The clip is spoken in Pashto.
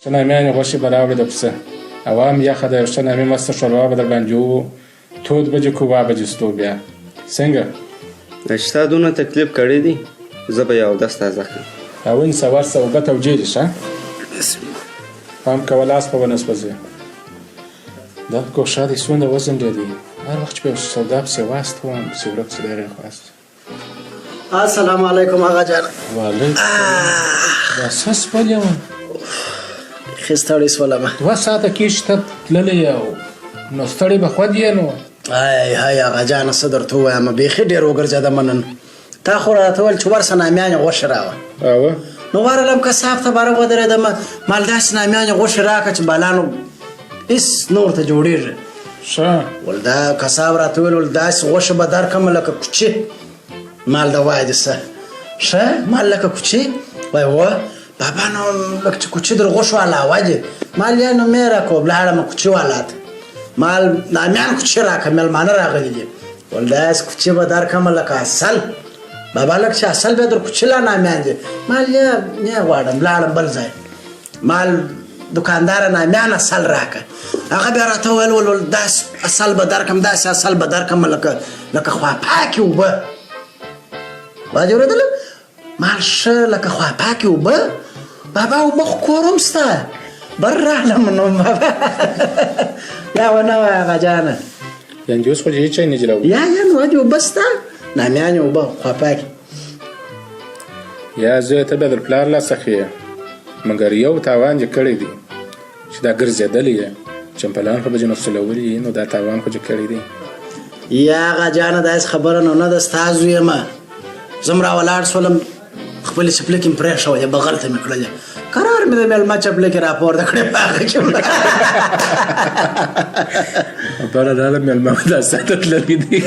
څه نامیانې غوښې به راوړې د پسه او هم یخه ده یو ښه نامي مسته شوروا به در باندې وو تود به دې کړو 2 بجې ستو بیا څنګه چې تا دونه تکلیف کړی دی زه به یو اودس تازه کړم او ونیسه ورسه اوبه توجې دي ښه پام کوه لاس به ونه سوځې دا ګوښه دی څومره وځنډېدی هر وخت چې به یو سودا پسې واست وم پسې ورک شو د هغې خواست السلام علیکم آقا جان وعلیکم دا څه سپل یم ښه ستړی شولم 2 ساعته کېږي ته تللی او نو ستړی به خود یې نو هی آقا جانه څه درته ووایم بیخي ډېر وګرځېدم نن تا خو راته ویل چې ورسه نامیانې غوښې راوړه اوه نو ورغلم کساب ته باره ودرېدم مال داسې نامیانې غوښې راکړه چې بالانو هېڅ نه ورته جوړېږي ښه ول دا کساب راته ویل ول داسې غوښه به درکړم لکه کوچې مال د وایي څه ښه مال لکه کوچې وایي وه بابا نو لکه چې کوچې در غوښو علاوه دي مال یا نو مې راکړو لاړم کوچې والا ته مال نامیان کوچې راکړه مېلمانه راغلي دي ول داسې کوچې به درکړم لکه اصل بابا لکه چې اصل بیا در کوچې لا نامیان دي مال یا نه غواړم لاړم بل ځای مال دکاندار نامیان اصل راکړه هغه بیا راته وویل ول داسې اصل به درکړم داسې اصل به درکړم لکه خواپاکې اوبه واجب اورېدله مال ښه لکه خواپاکې اوبه بابا اوبه خو کور هم شته بر راغلم نو بابا یا ونه وایه هغه جانه یعنې اوس خو دې هېڅ شی نه جوړوي یا نو واجب اوبه شته نامیانې اوبه خواپاکې یا زوی ته بیا در پلار لاس اخلې مګر یو تاوان دې کړی دی چې دا ګرځېدلی یې چمپلان خو به دې نو سولولي نو دا تاوان خو دې کړی دی یا هغه جانه داسې خبره نو نه ده ستا زوی یم زه م راولاړ شولم خپلې چپلکې مې پرېښولې بغل ته مې کړلې قرار مې د مېلمه چپلکې راپورته کړې په هغه کې خبره دا ده مېلمه دا ساعته تللي دي